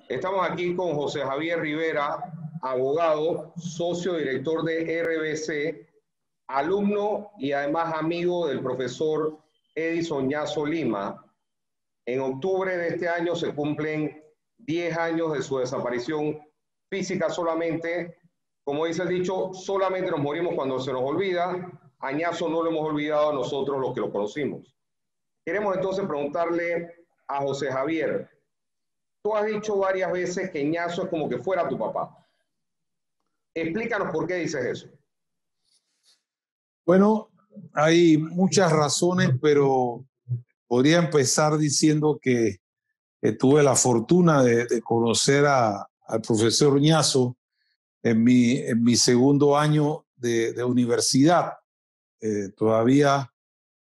Estamos aquí con José Javier Rivera, abogado, socio director de RBC, alumno y además amigo del profesor Edison Ñazo Lima. En octubre de este año se cumplen 10 años de su desaparición física solamente. Como dice el dicho, solamente nos morimos cuando se nos olvida. A Ñazo no lo hemos olvidado a nosotros los que lo conocimos. Queremos entonces preguntarle a José Javier, tú has dicho varias veces que Ñazo es como que fuera tu papá. Explícanos por qué dices eso. Bueno, hay muchas razones, pero podría empezar diciendo que tuve la fortuna de conocer al profesor Ñazo en mi segundo año de universidad. Todavía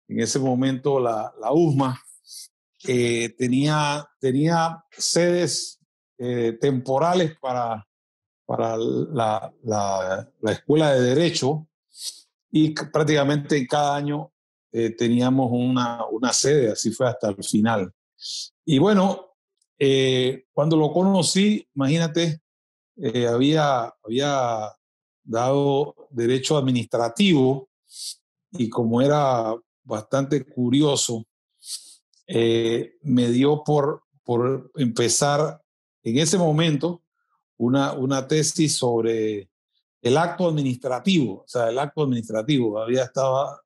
en ese momento la USMA tenía sedes temporales para la Escuela de Derecho, y prácticamente en cada año teníamos una sede, así fue hasta el final. Y bueno, cuando lo conocí, imagínate, había dado derecho administrativo, y como era bastante curioso, me dio por empezar en ese momento una tesis sobre el acto administrativo. O sea, el acto administrativo. Estaba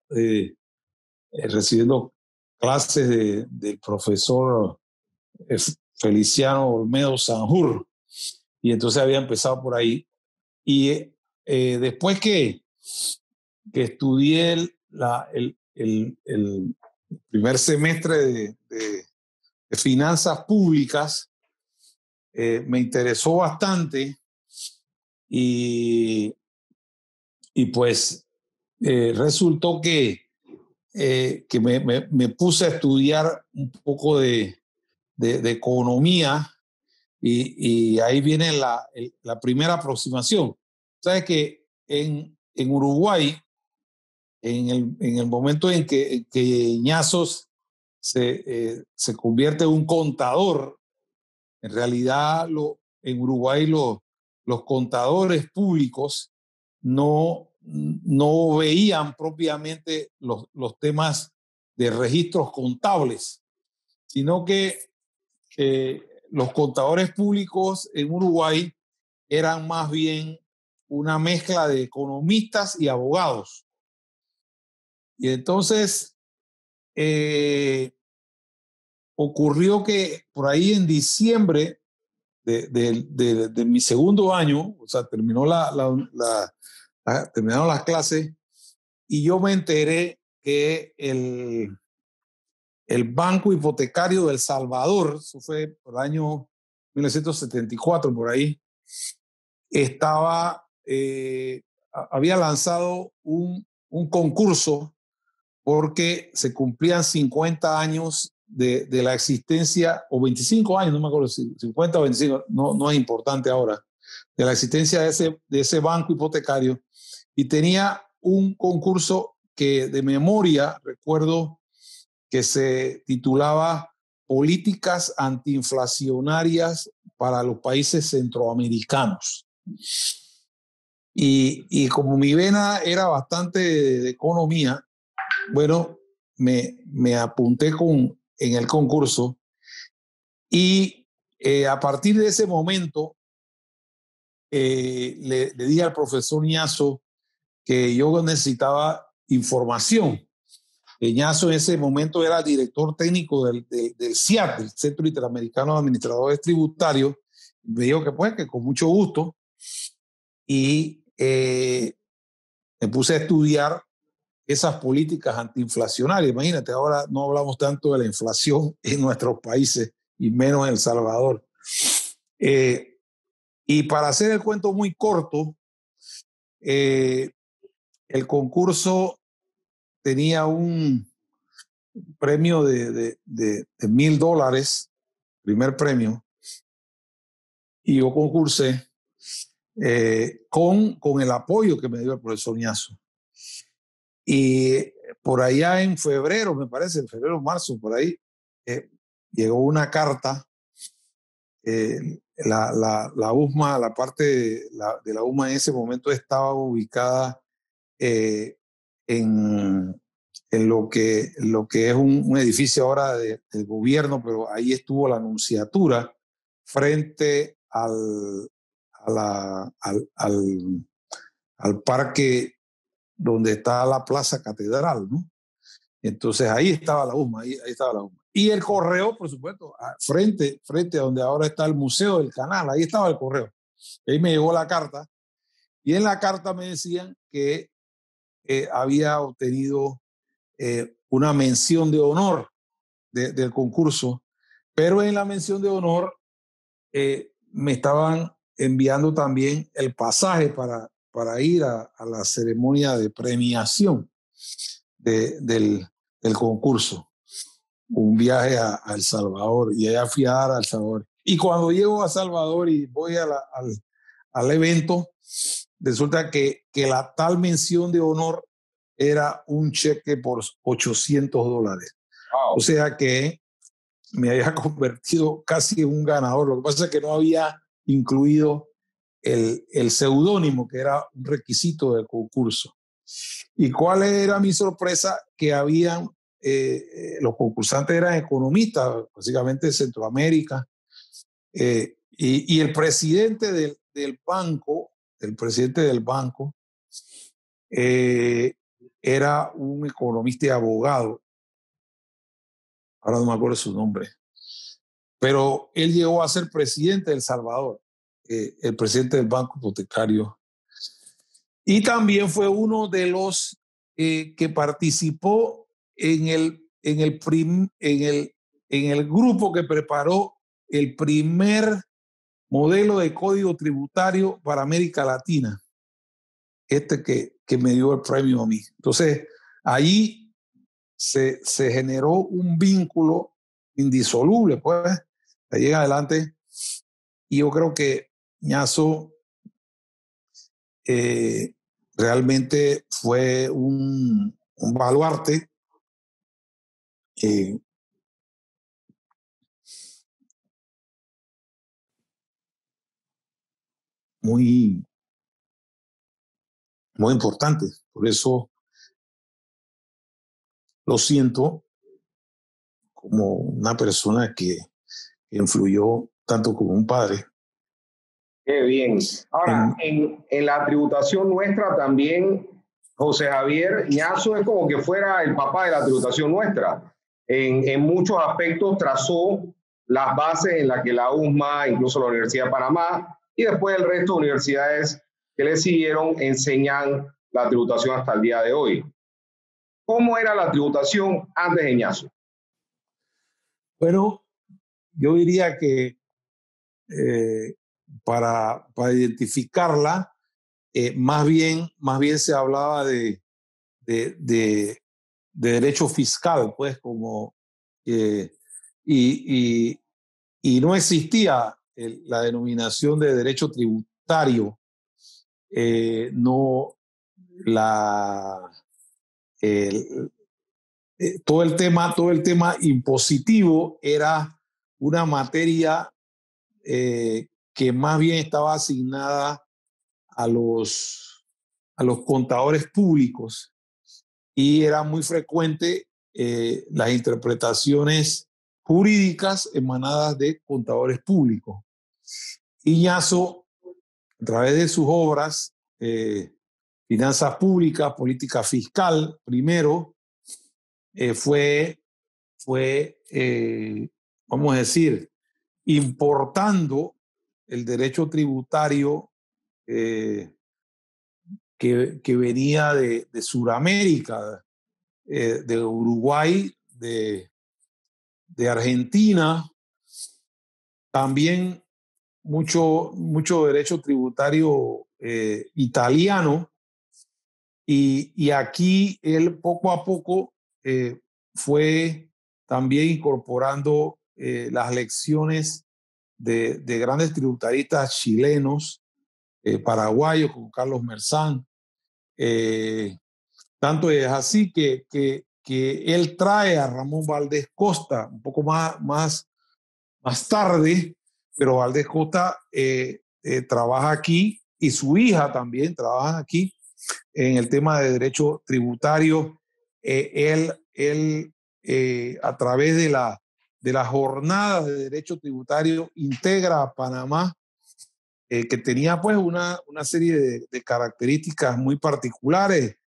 recibiendo clases del profesor Feliciano Olmedo Sanjur, y entonces había empezado por ahí. Y después que estudié el primer semestre de finanzas públicas, me interesó bastante, y pues resultó que me puse a estudiar un poco de economía, y ahí viene la primera aproximación. Sabes que en Uruguay, en el momento en que Ñazos se convierte en un contador, en realidad en Uruguay los contadores públicos no veían propiamente los temas de registros contables, sino que los contadores públicos en Uruguay eran más bien una mezcla de economistas y abogados. Y entonces ocurrió que por ahí en diciembre de mi segundo año, o sea, terminaron las clases, y yo me enteré que el Banco Hipotecario del Salvador, eso fue por el año 1974, por ahí, había lanzado un concurso porque se cumplían 50 años de la existencia, o 25 años, no me acuerdo si 50 o 25, no es importante ahora, de la existencia de ese banco hipotecario, y tenía un concurso que de memoria recuerdo que se titulaba Políticas antiinflacionarias para los países centroamericanos. Y como mi vena era bastante de economía, bueno, me apunté en el concurso, y a partir de ese momento le dije al profesor Ñazo que yo necesitaba información. Ñazo en ese momento era director técnico del CIAT, del Centro Interamericano de Administradores Tributarios. Me dijo que pues que con mucho gusto, y me puse a estudiar esas políticas antiinflacionarias. Imagínate, ahora no hablamos tanto de la inflación en nuestros países, y menos en El Salvador. Y para hacer el cuento muy corto, el concurso tenía un premio de $1,000, primer premio, y yo concursé con el apoyo que me dio el profesor Ñazo. Y por allá en febrero, me parece, en febrero, marzo, por ahí, llegó una carta la USMA, la parte de la USMA en ese momento estaba ubicada en lo que es un edificio ahora del gobierno, pero ahí estuvo la nunciatura frente al parque donde está la Plaza Catedral, ¿no? Entonces ahí estaba la USMA, ahí estaba la USMA. Y el correo, por supuesto, frente a donde ahora está el Museo del Canal, ahí estaba el correo. Ahí me llegó la carta y en la carta me decían que había obtenido una mención de honor del concurso, pero en la mención de honor me estaban enviando también el pasaje para ir a la ceremonia de premiación del concurso, un viaje a El Salvador, y allá fui a dar a El Salvador. Y cuando llego a Salvador y voy al evento, resulta que la tal mención de honor era un cheque por $800. Wow. O sea que me había convertido casi en un ganador. Lo que pasa es que no había incluido el seudónimo, que era un requisito del concurso. ¿Y cuál era mi sorpresa? Que habían, los concursantes eran economistas, básicamente de Centroamérica, y el presidente del banco, era un economista y abogado. Ahora no me acuerdo su nombre. Pero él llegó a ser presidente de El Salvador, el presidente del Banco Hipotecario. Y también fue uno de los que participó en el grupo que preparó el primer modelo de código tributario para América Latina, que me dio el premio a mí. Entonces, ahí se generó un vínculo indisoluble, pues, de ahí en adelante. Y yo creo que Ñazo realmente fue un baluarte muy, muy importante. Por eso lo siento como una persona que influyó tanto como un padre. Qué bien. Ahora, en la tributación nuestra también, José Javier Ñazo es como que fuera el papá de la tributación nuestra. En muchos aspectos trazó las bases en las que la USMA, incluso la Universidad de Panamá y después el resto de universidades que le siguieron enseñan la tributación hasta el día de hoy. ¿Cómo era la tributación antes de Ñazo? Bueno, yo diría que para identificarla, más bien se hablaba de derecho fiscal, pues, como y no existía la denominación de derecho tributario. No, todo el tema impositivo era una materia que más bien estaba asignada a los contadores públicos, y era muy frecuente las interpretaciones jurídicas emanadas de contadores públicos. Y Ñazo, a través de sus obras, Finanzas Públicas, Política Fiscal, primero, fue vamos a decir, importando el derecho tributario que venía de Sudamérica, de Uruguay, de Argentina, también mucho derecho tributario italiano, y aquí él poco a poco fue también incorporando las lecciones de grandes tributaristas chilenos, paraguayos, como Carlos Merzán. Tanto es así que él trae a Ramón Valdés Costa un poco más tarde, pero Valdés Costa trabaja aquí y su hija también trabaja aquí en el tema de derecho tributario. Él a través de la jornada de derecho tributario integra a Panamá, que tenía pues una serie de características muy particulares,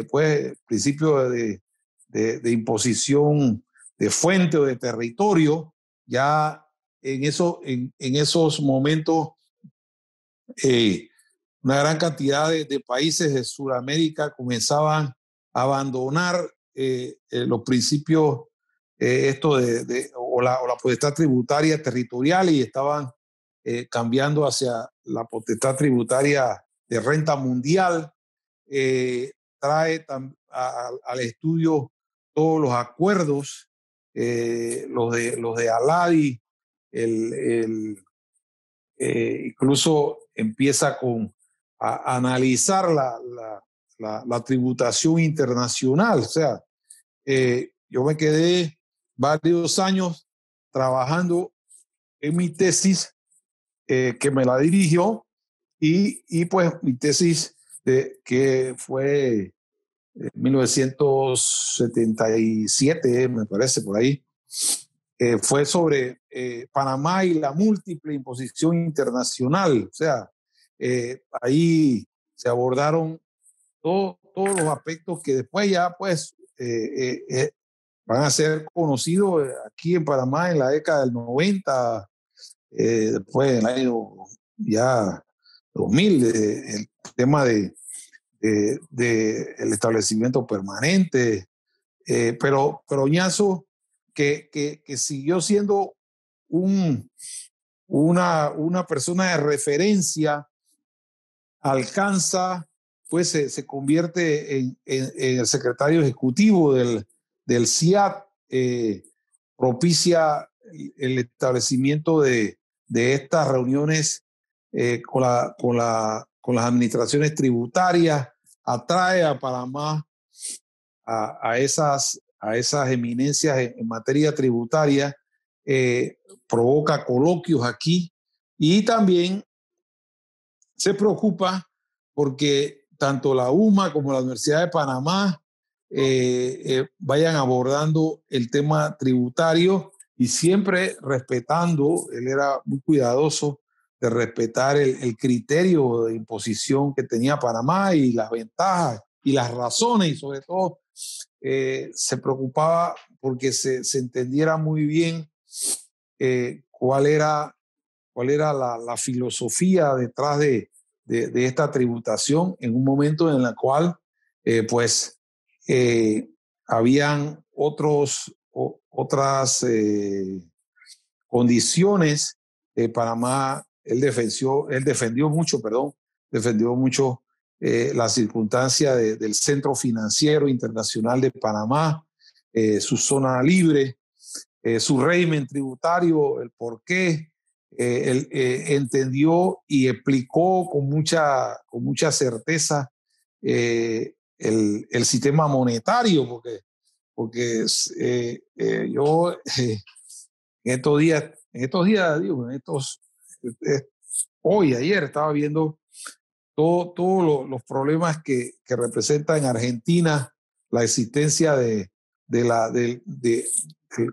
pues principio de imposición de fuente o de territorio. Ya en esos momentos, una gran cantidad de países de Sudamérica comenzaban a abandonar los principios o la potestad tributaria territorial y estaban cambiando hacia la potestad tributaria de renta mundial. Trae al estudio todos los acuerdos, los de Aladi, incluso empieza a analizar la tributación internacional. O sea, yo me quedé varios años trabajando en mi tesis, que me la dirigió, y pues mi tesis que fue en 1977, me parece, por ahí, fue sobre Panamá y la múltiple imposición internacional. O sea, ahí se abordaron todos los aspectos que después ya pues van a ser conocidos aquí en Panamá en la década del 90, después en el año ya 2000, el tema de el establecimiento permanente, pero Ñazo, que siguió siendo una persona de referencia, alcanza, pues se convierte en el secretario ejecutivo del CIAT, propicia el establecimiento de estas reuniones con las administraciones tributarias, atrae a Panamá a esas eminencias en materia tributaria, provoca coloquios aquí y también se preocupa porque tanto la UMA como la Universidad de Panamá vayan abordando el tema tributario y siempre respetando. Él era muy cuidadoso de respetar el criterio de imposición que tenía Panamá y las ventajas y las razones, y sobre todo se preocupaba porque se entendiera muy bien cuál era la filosofía detrás de esta tributación en un momento en el cual habían otras condiciones. Panamá, él defendió mucho la circunstancia del Centro Financiero Internacional de Panamá, su zona libre, su régimen tributario, el porqué. Él entendió y explicó con mucha certeza el sistema monetario, porque yo en estos días, hoy, ayer, estaba viendo todos los problemas que representa en Argentina la existencia de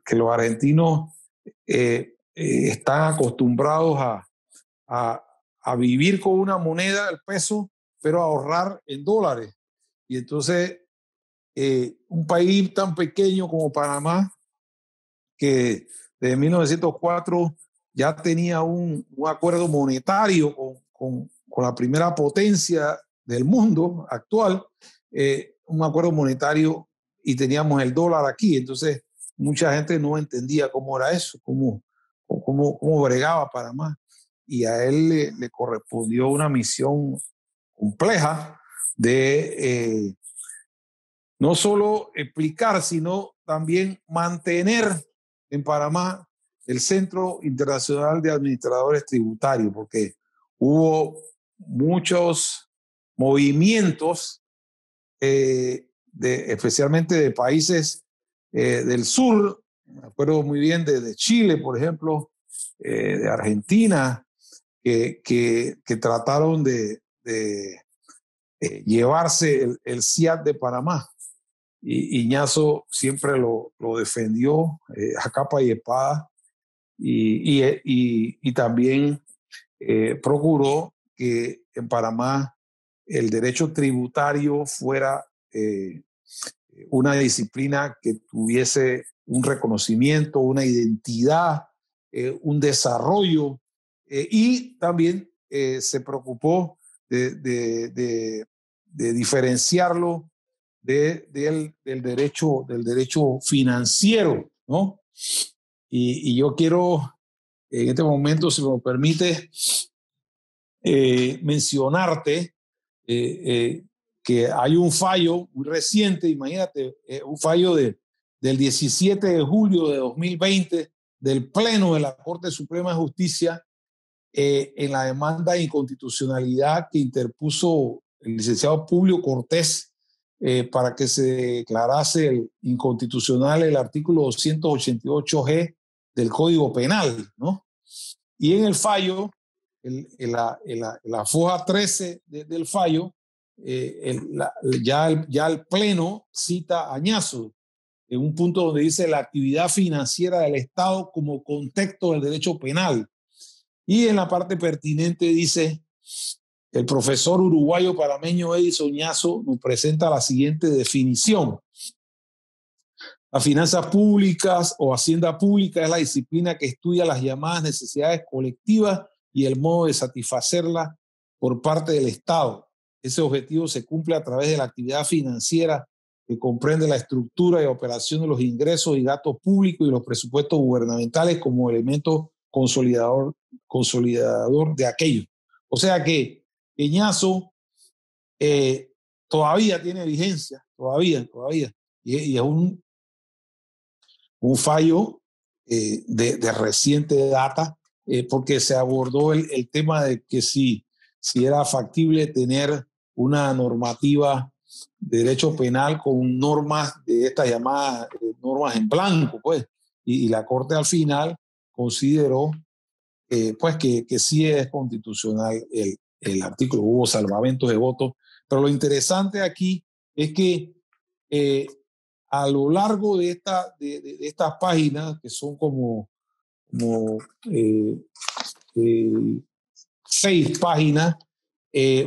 que los argentinos están acostumbrados a vivir con una moneda, el peso, pero a ahorrar en dólares. Y entonces, un país tan pequeño como Panamá, que desde 1904 ya tenía un acuerdo monetario con la primera potencia del mundo actual, un acuerdo monetario, y teníamos el dólar aquí. Entonces, mucha gente no entendía cómo era eso, cómo bregaba Panamá. Y a él le correspondió una misión compleja de no solo explicar, sino también mantener en Panamá el Centro Internacional de Administradores Tributarios, porque hubo muchos movimientos, especialmente de países del sur. Me acuerdo muy bien de Chile, por ejemplo, de Argentina, que trataron de llevarse el CIAT de Panamá. Y Ñazo siempre lo defendió a capa y espada y también procuró que en Panamá el derecho tributario fuera una disciplina que tuviese un reconocimiento, una identidad, un desarrollo, y también se preocupó de diferenciarlo del derecho financiero, ¿no? Y yo quiero, en este momento, si me lo permite, mencionarte que hay un fallo muy reciente, imagínate, un fallo del 17 de julio de 2020 del Pleno de la Corte Suprema de Justicia en la demanda de inconstitucionalidad que interpuso el licenciado Publio Cortés para que se declarase inconstitucional el artículo 288G del Código Penal, ¿no? Y en el fallo, en la foja 13 del fallo, ya el Pleno cita a Ñazo en un punto donde dice la actividad financiera del Estado como contexto del derecho penal. Y en la parte pertinente dice, el profesor uruguayo panameño Edison Ñazo nos presenta la siguiente definición. Las finanzas públicas o hacienda pública es la disciplina que estudia las llamadas necesidades colectivas y el modo de satisfacerlas por parte del Estado. Ese objetivo se cumple a través de la actividad financiera que comprende la estructura y operación de los ingresos y gastos públicos y los presupuestos gubernamentales como elemento consolidador de aquello. O sea que Ñazo todavía tiene vigencia, todavía. Y es un fallo de reciente data, porque se abordó el tema de que si era factible tener una normativa de derecho penal con normas de estas llamadas normas en blanco, pues. Y la Corte al final consideró pues que sí es constitucional el artículo, hubo salvamentos de votos, pero lo interesante aquí es que a lo largo de estas páginas, que son como 6 páginas,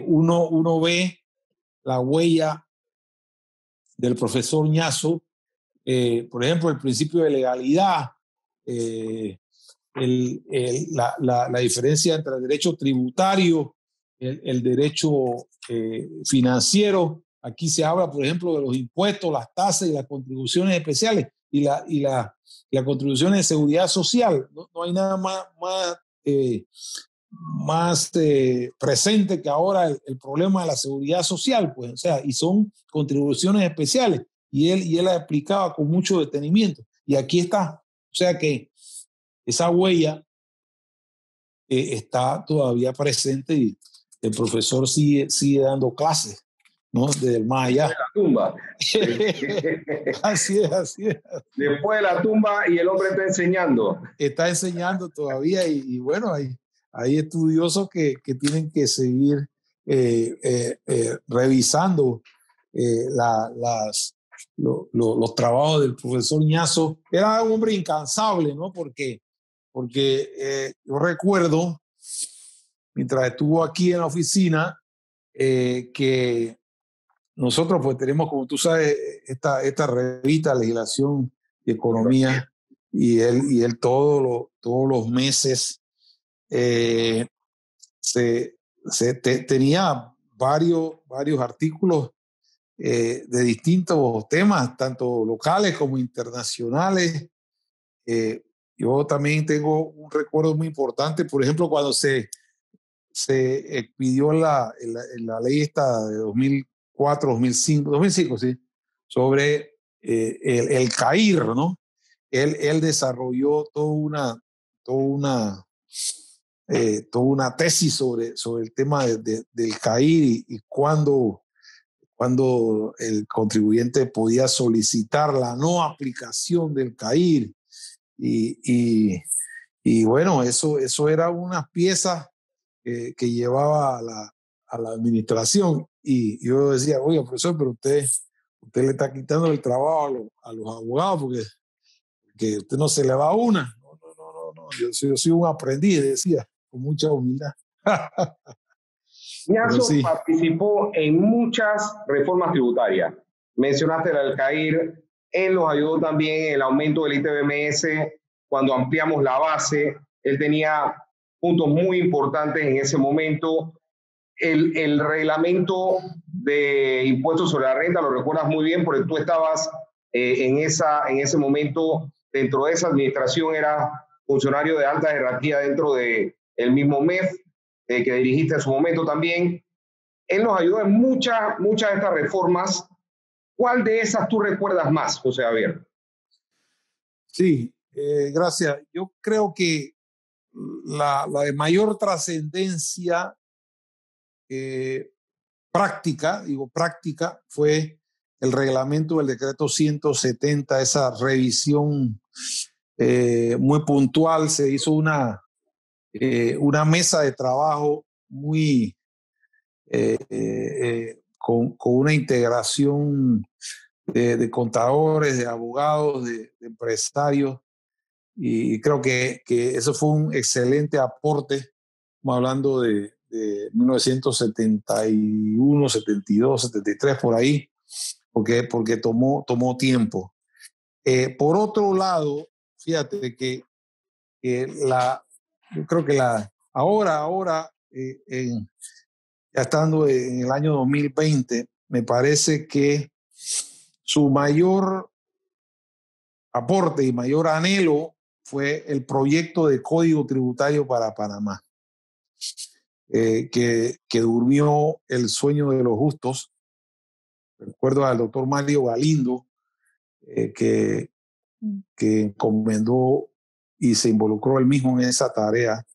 uno ve la huella del profesor Ñazo, por ejemplo, el principio de legalidad, la diferencia entre el derecho tributario, el derecho financiero. Aquí se habla, por ejemplo, de los impuestos, las tasas y las contribuciones especiales y las contribuciones de seguridad social. No hay nada más presente que ahora el problema de la seguridad social, pues, o sea, y son contribuciones especiales. Y él la explicaba con mucho detenimiento. Y aquí está. O sea que esa huella está todavía presente y el profesor sigue dando clases, ¿no? Desde el más allá. De la tumba. Así es. Después de la tumba y el hombre está enseñando. Está enseñando todavía y bueno, hay estudiosos que tienen que seguir revisando los trabajos del profesor Ñazo. Era un hombre incansable, ¿no? Porque yo recuerdo, mientras estuvo aquí en la oficina, que nosotros pues tenemos, como tú sabes, esta revista Legislación y Economía, y él todos los meses tenía varios artículos de distintos temas, tanto locales como internacionales. Yo también tengo un recuerdo muy importante, por ejemplo, cuando se expidió en la ley esta de 2005, sí, sobre el CAIR, ¿no? Él desarrolló toda una tesis sobre el tema del CAIR y cuando el contribuyente podía solicitar la no aplicación del CAIR. Y Y bueno, eso era unas piezas que llevaba a la administración. Y yo decía, oye, profesor, pero usted le está quitando el trabajo a los abogados porque que usted no se le va una. No, no, no, no, no. Yo soy un aprendiz, decía, con mucha humildad. Pero Ignacio sí, participó en muchas reformas tributarias. Mencionaste el Alcair, él nos ayudó también en el aumento del ITBMS cuando ampliamos la base. Él tenía puntos muy importantes en ese momento. El reglamento de impuestos sobre la renta, lo recuerdas muy bien porque tú estabas en ese momento dentro de esa administración, era funcionario de alta jerarquía dentro del mismo MEF que dirigiste en su momento también. Él nos ayudó en muchas de estas reformas. ¿Cuál de esas tú recuerdas más, José Javier? sí, gracias. Yo creo que la de mayor trascendencia práctica, digo práctica, fue el reglamento del decreto 170, esa revisión muy puntual. Se hizo una mesa de trabajo muy con una integración de contadores, de abogados, de empresarios, y creo que eso fue un excelente aporte. Estamos hablando de 1971, 72, 73, por ahí, porque tomó tiempo. Por otro lado, fíjate yo creo que ahora ya estando en el año 2020, me parece que su mayor aporte y mayor anhelo fue el proyecto de Código Tributario para Panamá, que durmió el sueño de los justos. Recuerdo al doctor Mario Galindo, que encomendó y se involucró él mismo en esa tarea.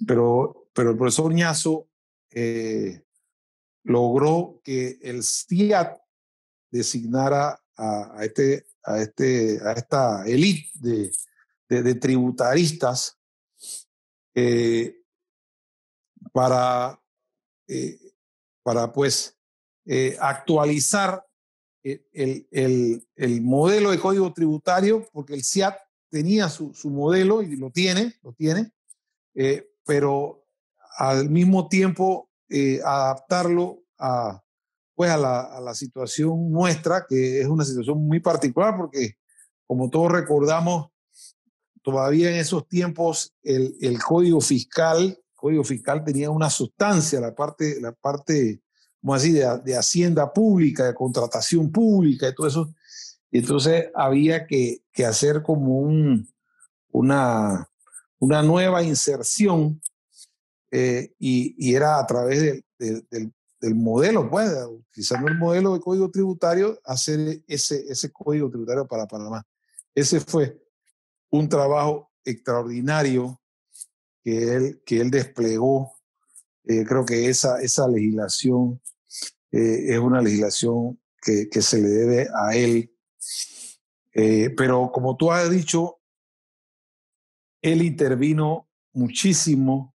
Pero el profesor Ñazo logró que el CIAT designara a esta élite de tributaristas para, eh, para pues actualizar el modelo de código tributario, porque el CIAT tenía su modelo y lo tiene, pero al mismo tiempo adaptarlo a la situación nuestra, que es una situación muy particular, porque como todos recordamos, todavía en esos tiempos el código fiscal tenía una sustancia, la parte como así, de hacienda pública, de contratación pública y todo eso. Y entonces había que hacer como una nueva inserción, y era a través del modelo, pues, utilizando el modelo de código tributario, hacer ese código tributario para Panamá. Ese fue un trabajo extraordinario que él desplegó. Creo que esa legislación es una legislación que se le debe a él. Pero como tú has dicho, él intervino muchísimo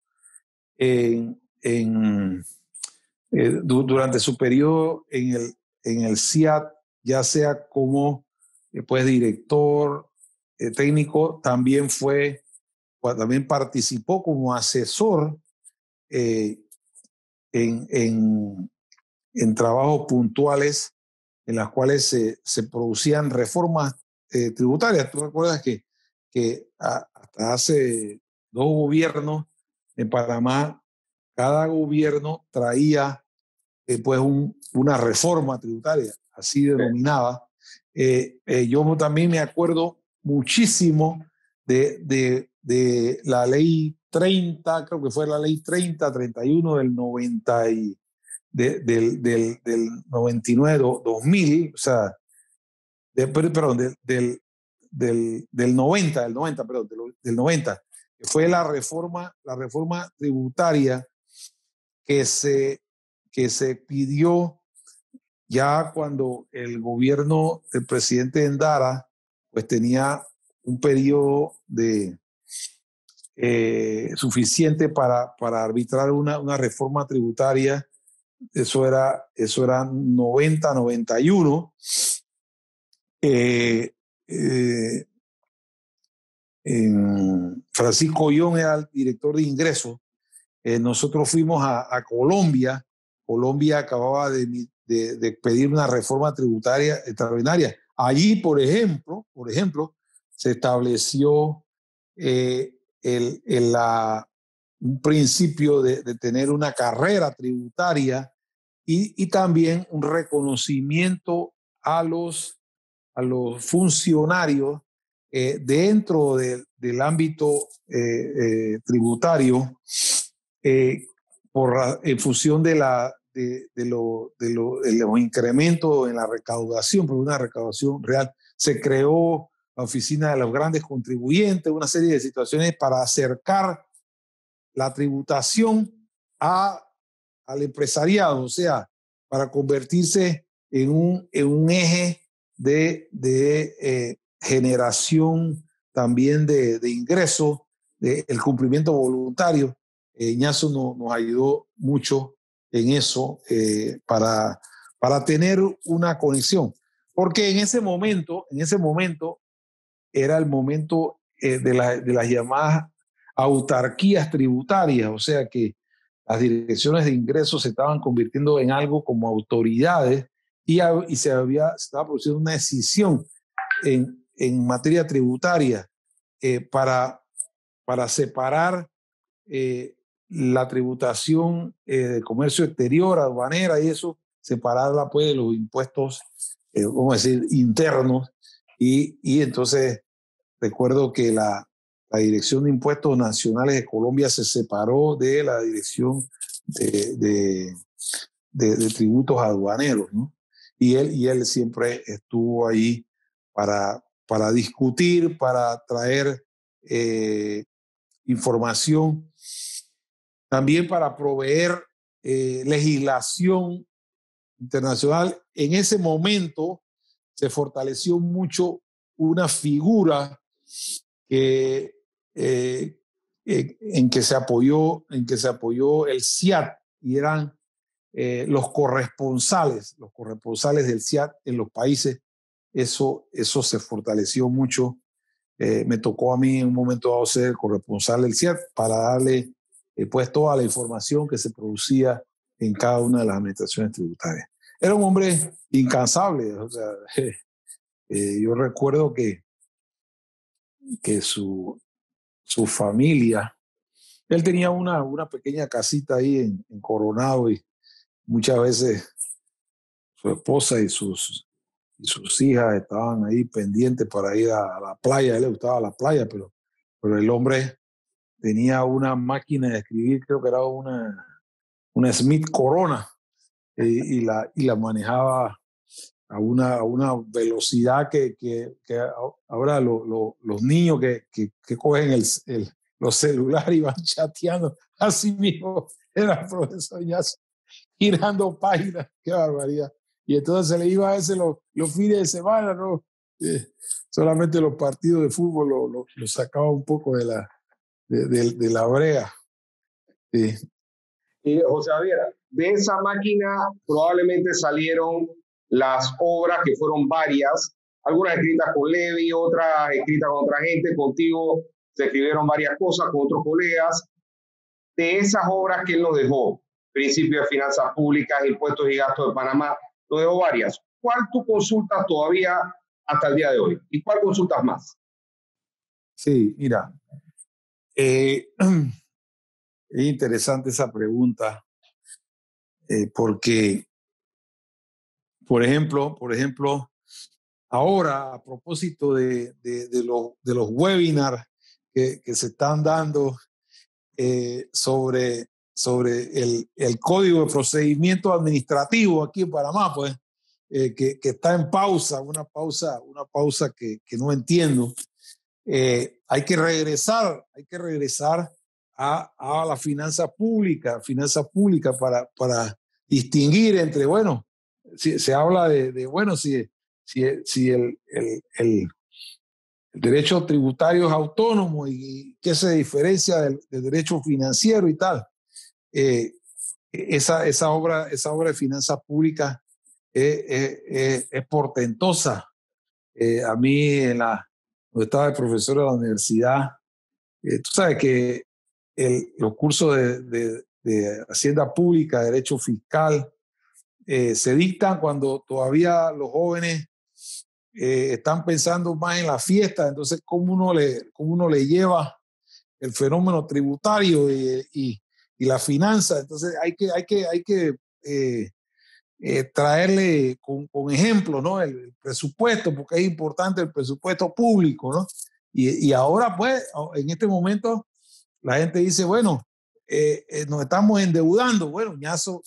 durante su periodo en el CIAT, ya sea como pues, director técnico, también participó como asesor eh, en trabajos puntuales en las cuales se producían reformas tributarias. Tú recuerdas que hasta hace 2 gobiernos en Panamá, cada gobierno traía pues una reforma tributaria, así denominada. Yo también me acuerdo muchísimo de la ley 30, creo que fue la ley 3031 del 90 del 99, 2000, o sea, perdón, del 90, perdón, del 90, que fue la reforma tributaria que se pidió ya cuando el gobierno del presidente Endara pues tenía un periodo suficiente para arbitrar una reforma tributaria. Eso era 90-91. Francisco Ollón era el director de ingresos. Nosotros fuimos a Colombia. Colombia acababa de pedir una reforma tributaria extraordinaria. Allí, por ejemplo, se estableció un principio de tener una carrera tributaria y también un reconocimiento a los funcionarios dentro del ámbito tributario en función de los incrementos en la recaudación, por una recaudación real. Se creó la oficina de los grandes contribuyentes, una serie de situaciones para acercar la tributación al empresariado, o sea, para convertirse en un eje de generación también de ingresos, el cumplimiento voluntario. Ñazo nos ayudó mucho en eso para tener una conexión, porque en ese momento era el momento de las llamadas autarquías tributarias, o sea que las direcciones de ingresos se estaban convirtiendo en algo como autoridades y se estaba produciendo una decisión en materia tributaria para separar la tributación de comercio exterior, aduanera y eso, separarla pues de los impuestos, vamos a decir, internos. Y entonces recuerdo que la Dirección de Impuestos Nacionales de Colombia se separó de la Dirección de Tributos Aduaneros, ¿no? Y él siempre estuvo ahí para discutir, para traer información, también para proveer legislación internacional. En ese momento se fortaleció mucho una figura en que se apoyó el CIAT, y eran los corresponsales del CIAT en los países. Eso se fortaleció mucho. Me tocó a mí en un momento dado ser el corresponsal del CIAT para darle pues toda la información que se producía en cada una de las administraciones tributarias. Era un hombre incansable, o sea, yo recuerdo que su familia, él tenía una pequeña casita ahí en Coronado, y muchas veces su esposa y sus hijas estaban ahí pendientes para ir a la playa. A él le gustaba la playa, pero el hombre tenía una máquina de escribir, creo que era una Smith Corona, y la manejaba a una velocidad que ahora los niños que cogen los celulares y van chateando, así mismo era el profesor Ñazo, girando páginas. Qué barbaridad. Y entonces se le iba a veces los fines de semana, ¿no? Solamente los partidos de fútbol lo sacaba un poco de la brea. Y José Javier, de esa máquina probablemente salieron las obras, que fueron varias, algunas escritas con Levi, otras escritas con otra gente. Contigo se escribieron varias cosas con otros colegas. De esas obras que él nos dejó, Principio de Finanzas Públicas, Impuestos y Gastos de Panamá, nos dejó varias. ¿Cuál tú consultas todavía hasta el día de hoy? ¿Y cuál consultas más? Sí, mira, es interesante esa pregunta, porque, por ejemplo, ahora, a propósito de los webinars que se están dando sobre el Código de Procedimiento Administrativo aquí en Panamá, pues, que está en pausa, una pausa que no entiendo. Hay que regresar a la finanza pública para distinguir entre, bueno, si se habla de bueno, si el derecho tributario es autónomo y qué se diferencia del derecho financiero y tal. Esa obra de finanzas públicas es portentosa. A mí, cuando estaba de profesor de la universidad, tú sabes que los cursos de Hacienda Pública, Derecho Fiscal, se dictan cuando todavía los jóvenes están pensando más en la fiesta. Entonces, ¿cómo uno le lleva el fenómeno tributario y la finanza? Entonces, hay que traerle con ejemplos, ¿no? El presupuesto, porque es importante el presupuesto público, ¿no? Y ahora, pues, en este momento, la gente dice, bueno, nos estamos endeudando. Bueno, Ñazo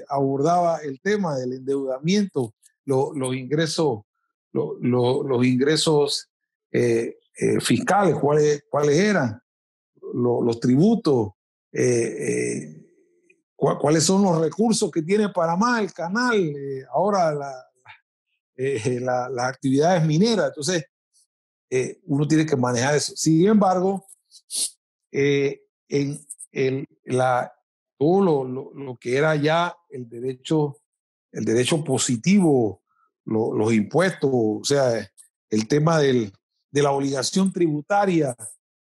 abordaba el tema del endeudamiento, los ingresos, los ingresos fiscales, cuáles eran, los tributos, cuáles son los recursos que tiene Panamá, el canal, ahora las actividades mineras. Entonces, uno tiene que manejar eso. Sin embargo, en todo lo que era ya el derecho positivo, los impuestos, o sea, el tema de la obligación tributaria,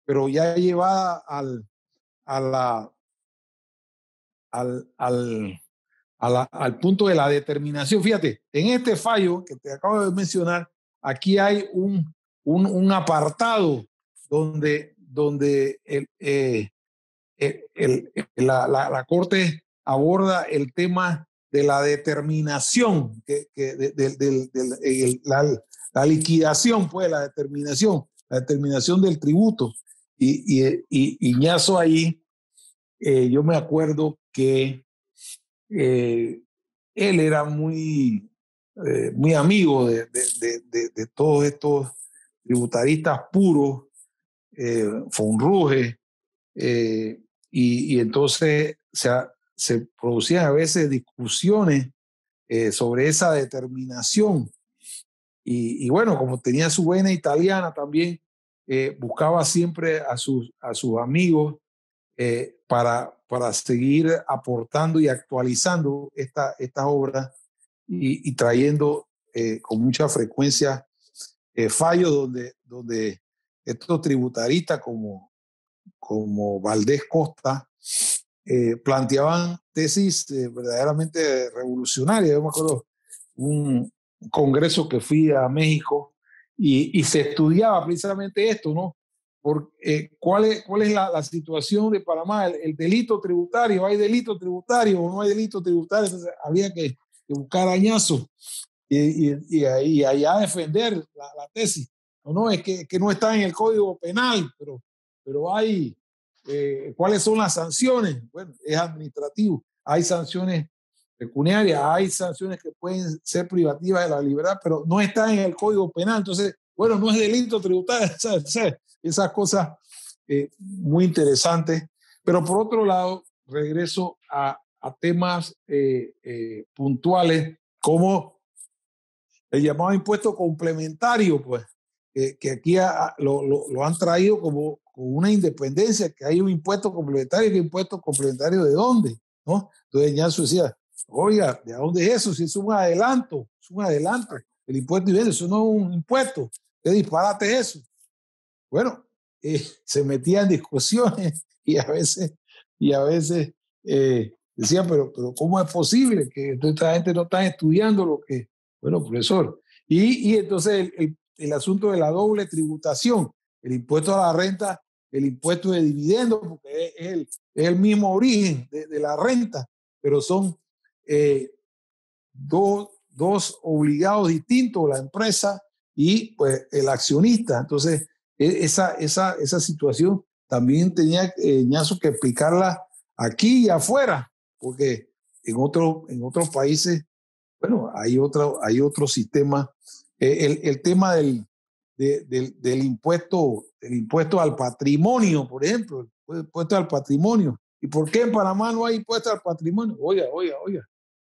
pero ya llevada al punto de la determinación. Fíjate, en este fallo que te acabo de mencionar, aquí hay un apartado donde la Corte aborda el tema de la determinación, la liquidación, pues la determinación del tributo. Y Ñazo ahí, yo me acuerdo que él era muy amigo de todos estos tributaristas puros, Fonruge, y entonces se producían a veces discusiones sobre esa determinación. Y bueno, como tenía su vena italiana también, buscaba siempre a sus amigos para seguir aportando y actualizando estas obras y trayendo con mucha frecuencia fallos donde estos tributaristas como Valdés Costa planteaban tesis verdaderamente revolucionarias. Yo me acuerdo un congreso que fui a México y se estudiaba precisamente esto, ¿no? ¿Cuál es la situación de Panamá? El delito tributario, ¿hay delito tributario o no hay delito tributario? Entonces había que buscar añazos y allá defender la tesis. No, es que no está en el Código Penal, pero hay, ¿cuáles son las sanciones? Bueno, es administrativo. Hay sanciones pecuniarias, hay sanciones que pueden ser privativas de la libertad, pero no está en el Código Penal. Entonces, bueno, no es delito tributario, ¿sabes? Esas cosas muy interesantes. Pero por otro lado, regreso a temas puntuales como el llamado impuesto complementario, pues, que aquí lo han traído como una independencia, que hay un impuesto complementario. ¿Qué impuesto complementario de dónde? ¿No? Entonces Ñazo decía, oiga, ¿de dónde es eso? Si es un adelanto, el impuesto dividendo, eso no es un impuesto. ¿Qué disparate es eso? Bueno, se metía en discusiones y a veces decían, pero ¿cómo es posible que esta gente no está estudiando lo que... Bueno, profesor. Y entonces el asunto de la doble tributación, el impuesto a la renta, el impuesto de dividendos, porque es el mismo origen de la renta, pero son dos obligados distintos, la empresa y pues el accionista. Entonces, esa situación también tenía Ñazo que explicarla aquí y afuera, porque en otros países, bueno, hay otro sistema. El tema del impuesto al patrimonio, por ejemplo, el impuesto al patrimonio. ¿Y por qué en Panamá no hay impuesto al patrimonio? Oiga.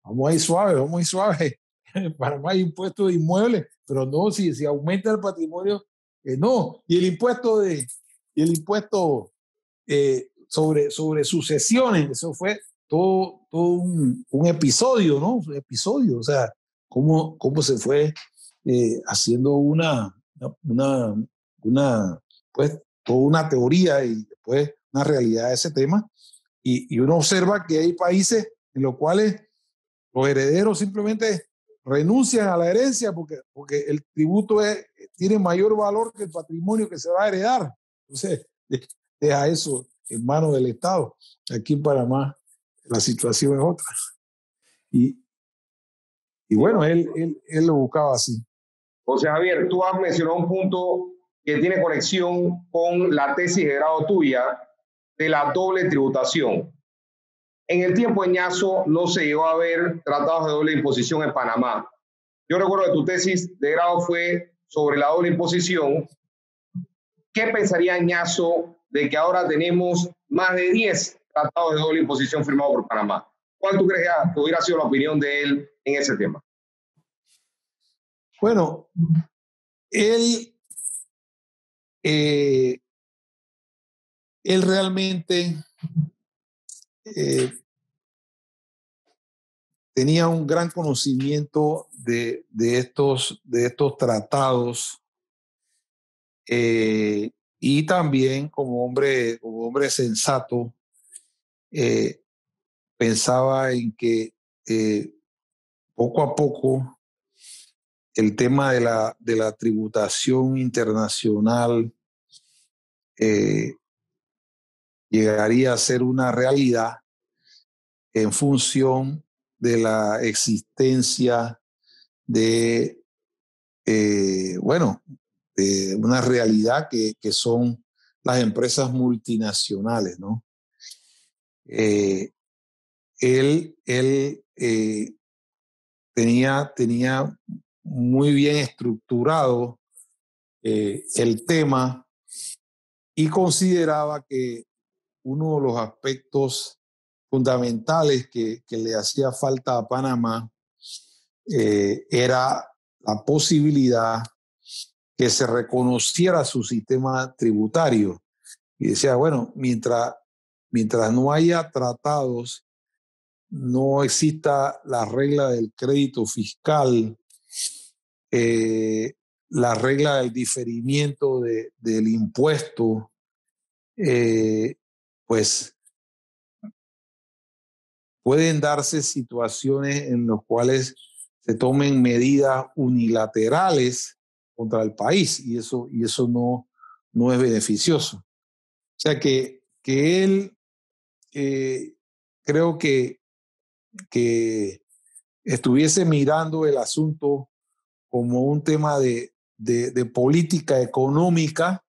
Vamos a ir suave. En Panamá hay impuestos de inmuebles, pero no, si aumenta el patrimonio, No, y el impuesto sobre sucesiones, eso fue todo un episodio, ¿no? Un episodio, o sea, cómo se fue haciendo pues, toda una teoría y después una realidad de ese tema. Y uno observa que hay países en los cuales los herederos simplemente renuncian a la herencia porque el tributo tiene mayor valor que el patrimonio que se va a heredar. Entonces, deja eso en manos del Estado. Aquí en Panamá la situación es otra. Y bueno, él lo buscaba así. José Javier, tú has mencionado un punto que tiene conexión con la tesis de grado tuya de la doble tributación. En el tiempo de Ñazo no se llegó a ver tratados de doble imposición en Panamá. Yo recuerdo que tu tesis de grado fue sobre la doble imposición. ¿Qué pensaría Ñazo de que ahora tenemos más de 10 tratados de doble imposición firmados por Panamá? ¿Cuál tú crees que hubiera sido la opinión de él en ese tema? Bueno, él realmente tenía un gran conocimiento de estos tratados y también como hombre sensato pensaba en que poco a poco el tema de la tributación internacional llegaría a ser una realidad en función de la existencia de, de una realidad que son las empresas multinacionales, ¿no? Él tenía muy bien estructurado el tema y consideraba que uno de los aspectos fundamentales que le hacía falta a Panamá era la posibilidad que se reconociera su sistema tributario. Y decía, bueno, mientras no haya tratados, no exista la regla del crédito fiscal, la regla del diferimiento del impuesto, pues pueden darse situaciones en las cuales se tomen medidas unilaterales contra el país y eso no es beneficioso. O sea que él creo que estuviese mirando el asunto como un tema de política económica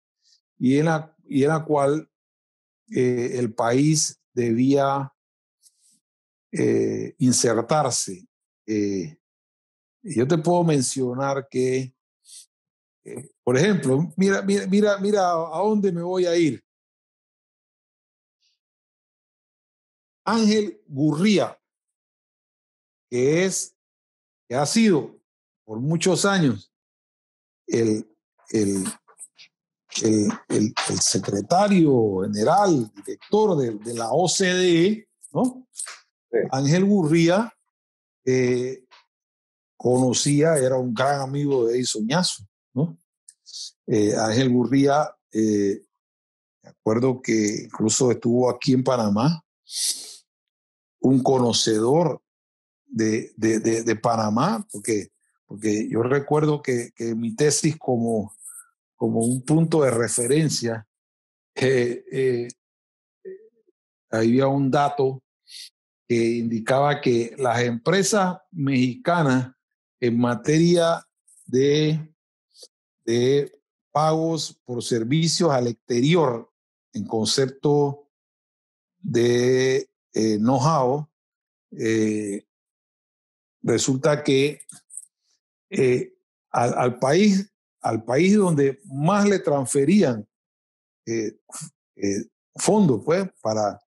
y en la cual el país debía insertarse. Yo te puedo mencionar que, por ejemplo, mira a dónde me voy a ir. Ángel Gurría, que ha sido por muchos años el secretario general, director de la OCDE, ¿no? Sí. Ángel Gurría era un gran amigo de Edison Ñazo, ¿no? Ángel Gurría, me acuerdo que incluso estuvo aquí en Panamá, un conocedor de Panamá, porque yo recuerdo que mi tesis como un punto de referencia, había un dato que indicaba que las empresas mexicanas en materia de pagos por servicios al exterior, en concepto de know-how, resulta que al país donde más le transferían fondos pues, para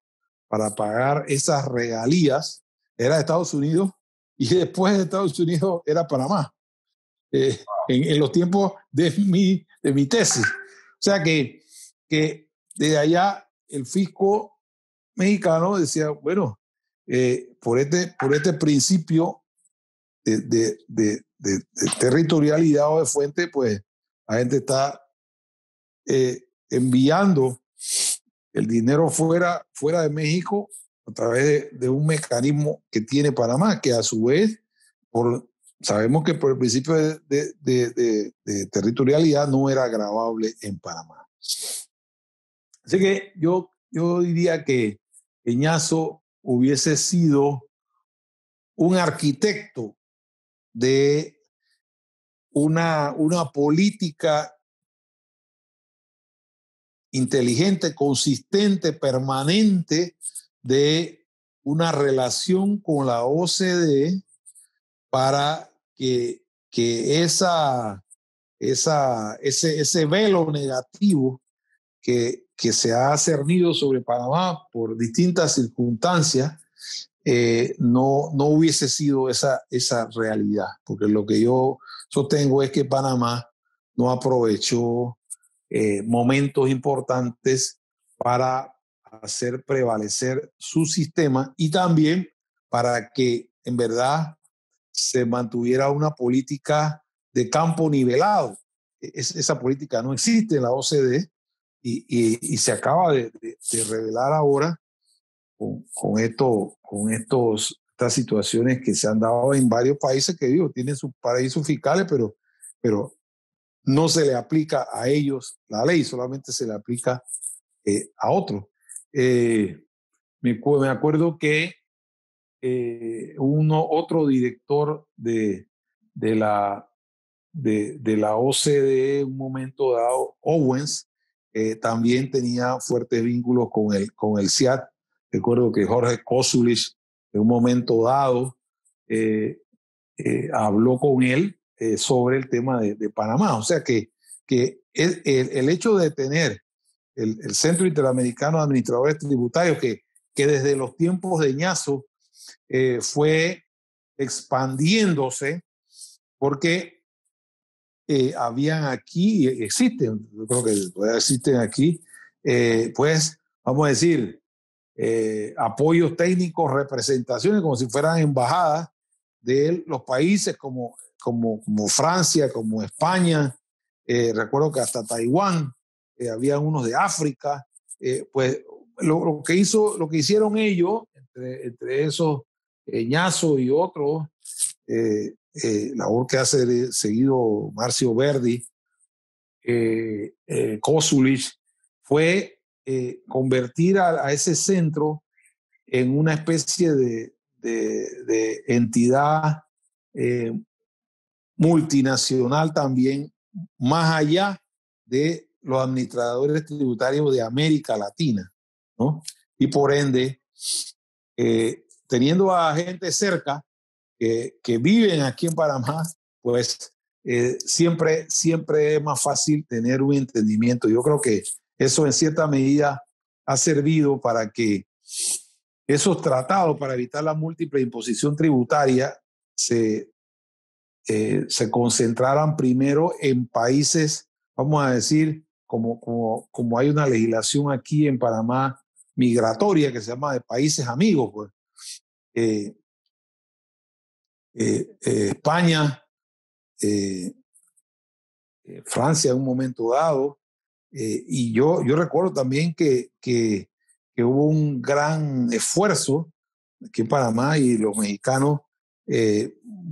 pagar esas regalías era Estados Unidos y después de Estados Unidos era Panamá. en los tiempos de mi tesis. O sea que desde allá el fisco mexicano decía, bueno, por este principio de territorialidad o de fuente, pues la gente está enviando el dinero fuera de México a través de un mecanismo que tiene Panamá, que a su vez, sabemos que por el principio de territorialidad no era gravable en Panamá. Así que yo diría que Eñazo hubiese sido un arquitecto de una política inteligente, consistente, permanente de una relación con la OCDE para que ese velo negativo que se ha cernido sobre Panamá por distintas circunstancias no hubiese sido esa realidad, porque lo que yo sostengo es que Panamá no aprovechó momentos importantes para hacer prevalecer su sistema y también para que en verdad se mantuviera una política de campo nivelado. Esa política no existe en la OCDE y se acaba de revelar ahora con estas situaciones que se han dado en varios países que digo, tienen sus paraísos fiscales, pero no se le aplica a ellos la ley, solamente se le aplica a otros. Me acuerdo que otro director de la OCDE en un momento dado, Owens, también tenía fuertes vínculos con el CIAT. Recuerdo que Jorge Kosulich en un momento dado habló con él sobre el tema de Panamá. O sea que el hecho de tener el Centro Interamericano de Administradores Tributarios, que desde los tiempos de Eñazo fue expandiéndose, porque habían aquí, y existen, yo creo que todavía existen aquí, pues, vamos a decir, apoyos técnicos, representaciones, como si fueran embajadas de los países como Francia, como España, recuerdo que hasta Taiwán, había unos de África, pues lo que hicieron ellos, entre esos Eñazo y otros, labor que ha seguido Marcio Verdi, Kosulich, fue convertir a ese centro en una especie de entidad multinacional también, más allá de los administradores tributarios de América Latina, ¿no? Y por ende, teniendo a gente cerca que viven aquí en Panamá, pues siempre es más fácil tener un entendimiento. Yo creo que eso en cierta medida ha servido para que esos tratados para evitar la múltiple imposición tributaria se concentraran primero en países, vamos a decir, como hay una legislación aquí en Panamá migratoria que se llama de países amigos, pues. España, Francia en un momento dado, y yo recuerdo también que hubo un gran esfuerzo aquí en Panamá y los mexicanos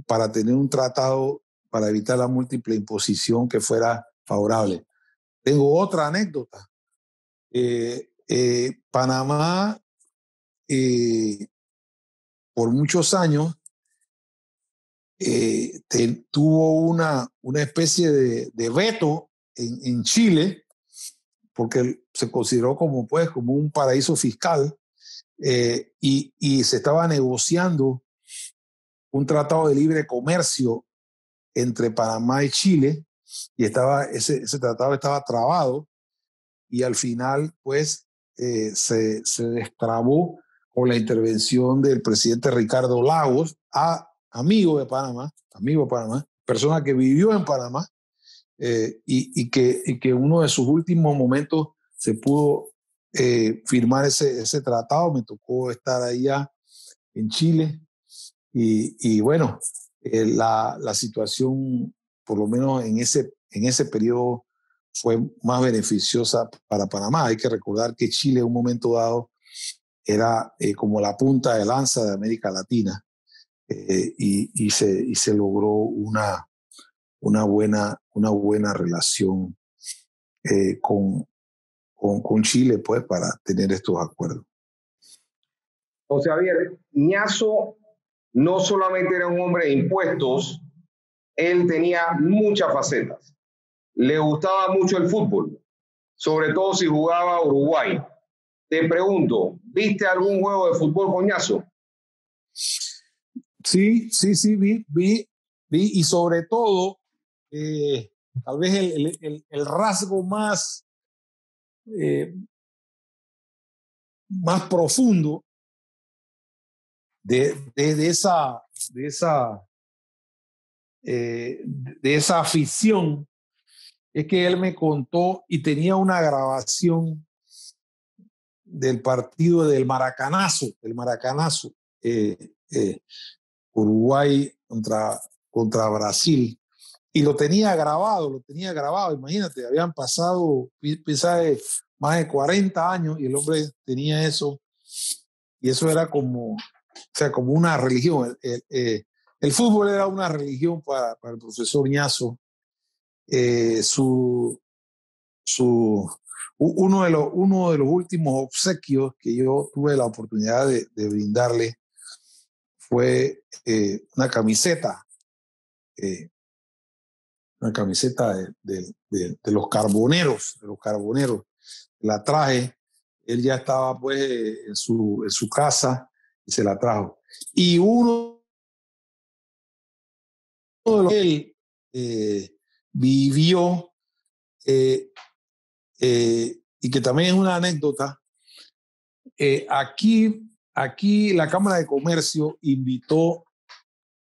para tener un tratado para evitar la múltiple imposición que fuera favorable. Tengo otra anécdota. Panamá por muchos años tuvo una especie de veto en Chile, porque se consideró como un paraíso fiscal, y se estaba negociando un tratado de libre comercio entre Panamá y Chile, y ese tratado estaba trabado, y al final pues se destrabó con la intervención del presidente Ricardo Lagos, amigo de Panamá, persona que vivió en Panamá y que uno de sus últimos momentos se pudo firmar ese tratado. Me tocó estar allá en Chile y bueno, la situación, por lo menos en ese periodo, fue más beneficiosa para Panamá. Hay que recordar que Chile en un momento dado era como la punta de lanza de América Latina y se logró una buena relación con Chile, pues, para tener estos acuerdos. José Javier, Ñazo no solamente era un hombre de impuestos, él tenía muchas facetas. Le gustaba mucho el fútbol, sobre todo si jugaba Uruguay. Te pregunto, ¿viste algún juego de fútbol con Ñazo? Sí, vi, y sobre todo, tal vez el rasgo más profundo de esa afición es que él me contó y tenía una grabación del partido del Maracanazo, Uruguay contra Brasil, y lo tenía grabado, imagínate, habían pasado más de 40 años y el hombre tenía eso, y eso era como una religión. El fútbol era una religión para el profesor Ñazo. Uno de los últimos obsequios que yo tuve la oportunidad de brindarle fue una camiseta de los carboneros, La traje, él ya estaba pues en su casa y se la trajo. Y uno de los que él vivió y que también es una anécdota, aquí la Cámara de Comercio invitó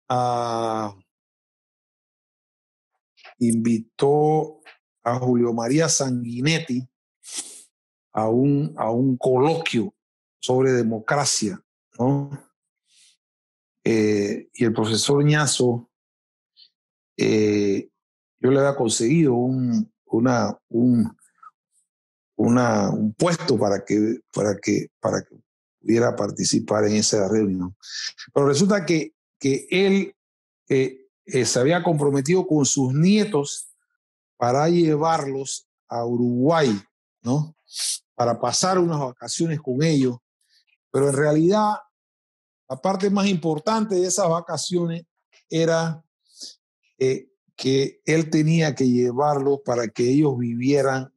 a Julio María Sanguinetti a un coloquio sobre democracia, ¿no? Y el profesor Ñazo, yo le había conseguido un puesto para que pudiera participar en esa reunión. Pero resulta que él se había comprometido con sus nietos para llevarlos a Uruguay, ¿no? Para pasar unas vacaciones con ellos. Pero en realidad, la parte más importante de esas vacaciones era que él tenía que llevarlos para que ellos vivieran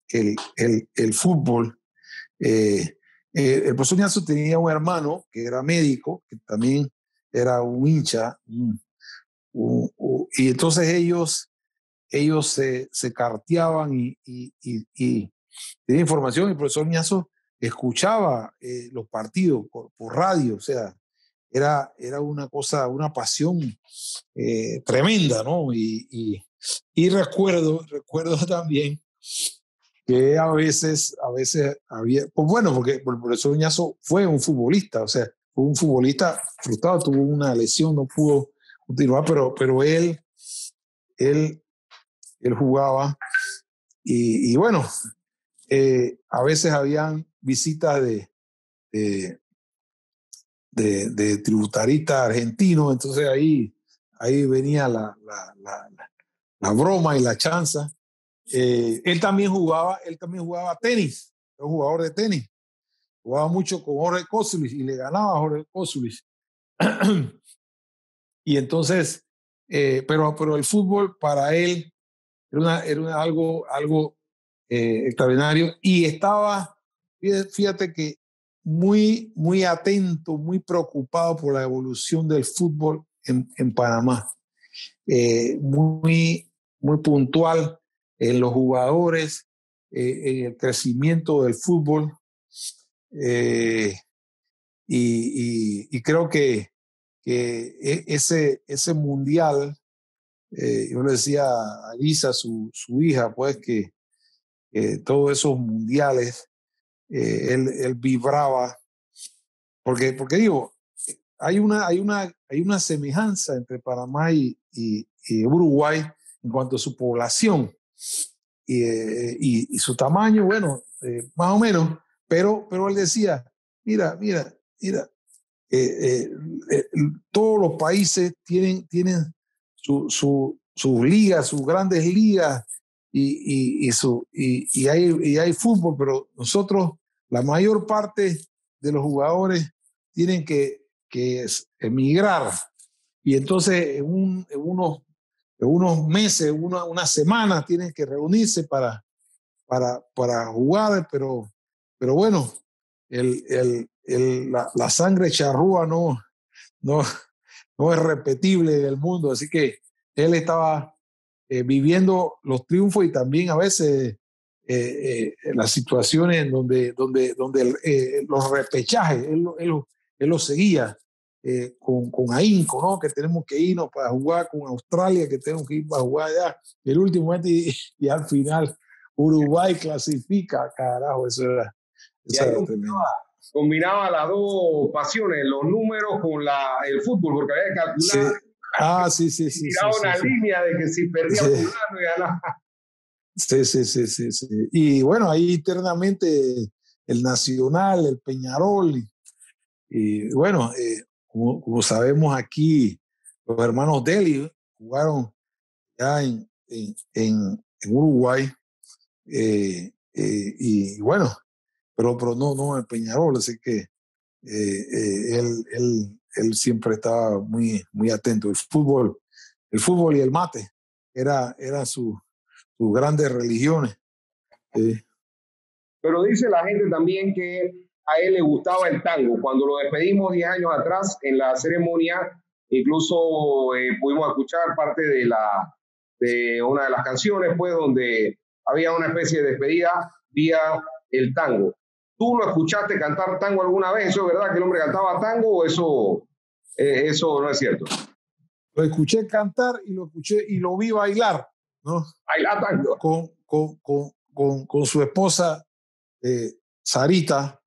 el fútbol. El profesor Ñazo tenía un hermano que era médico, que también era un hincha, y entonces ellos se carteaban y tenía información. El profesor Ñazo escuchaba los partidos por radio, o sea, era una cosa, una pasión tremenda, ¿no? Y recuerdo también que a veces había, pues bueno, porque el profesor Ñazo fue un futbolista, o sea, fue un futbolista frustrado, tuvo una lesión, no pudo continuar, pero él jugaba y bueno, a veces habían visitas de tributaristas argentinos, entonces ahí venía la broma y la chanza. Él también jugaba tenis, era un jugador de tenis, jugaba mucho con Jorge Kosulich y le ganaba a Jorge Kosulich. Y entonces, pero el fútbol para él era algo extraordinario y estaba, fíjate que muy atento, muy preocupado por la evolución del fútbol en Panamá. Muy puntual en los jugadores, en el crecimiento del fútbol. Y creo que ese mundial yo le decía a Lisa, su hija, pues que todos esos mundiales, él vibraba, porque digo, hay una semejanza entre Panamá y Uruguay en cuanto a su población y su tamaño, bueno, más o menos, pero él decía, mira, eh, eh, todos los países tienen sus ligas, sus grandes ligas y hay fútbol, pero nosotros, la mayor parte de los jugadores tienen que emigrar y entonces en unos meses, una semana tienen que reunirse para jugar, pero bueno, la sangre charrúa no, no es repetible en el mundo, así que él estaba viviendo los triunfos y también a veces las situaciones donde los repechajes, él lo seguía con ahínco, ¿no? Que tenemos que irnos para jugar con Australia, que tenemos que ir para jugar allá. El último y al final Uruguay clasifica, carajo, Y eso ahí era tremendo. combinaba las dos pasiones, los números con el fútbol, porque había que calcular. Sí. Sí. Tiraba una línea de que si perdía fulano y ganaba. Sí. Y bueno, ahí internamente el Nacional, el Peñarol, y bueno, como sabemos aquí, los hermanos Deli jugaron ya en Uruguay, y bueno, pero no en Peñarol, así que él siempre estaba muy atento. El fútbol y el mate era sus grandes religiones. Pero dice la gente también que a él le gustaba el tango. Cuando lo despedimos 10 años atrás en la ceremonia, incluso pudimos escuchar parte de una de las canciones, pues, donde había una especie de despedida vía el tango. ¿Tú lo escuchaste cantar tango alguna vez? ¿Eso es verdad que el hombre cantaba tango o eso no es cierto? Lo escuché cantar y lo vi bailar, ¿no? Bailar tango. Con su esposa Sarita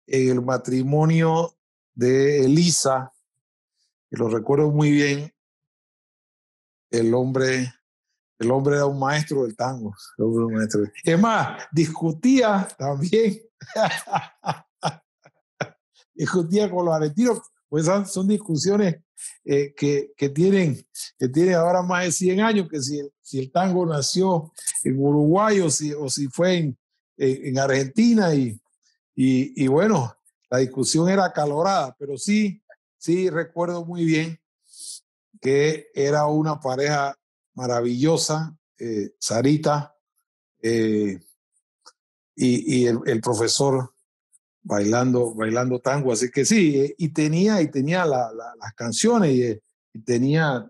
en el matrimonio de Elisa, que lo recuerdo muy bien. El hombre era un maestro del tango. Es más, discutía también. Discutía con los argentinos, pues son discusiones que tienen ahora más de 100 años, que si el tango nació en Uruguay o si fue en Argentina y bueno, la discusión era acalorada, pero sí recuerdo muy bien que era una pareja maravillosa, Sarita y el profesor bailando tango, así que sí, y tenía las canciones y era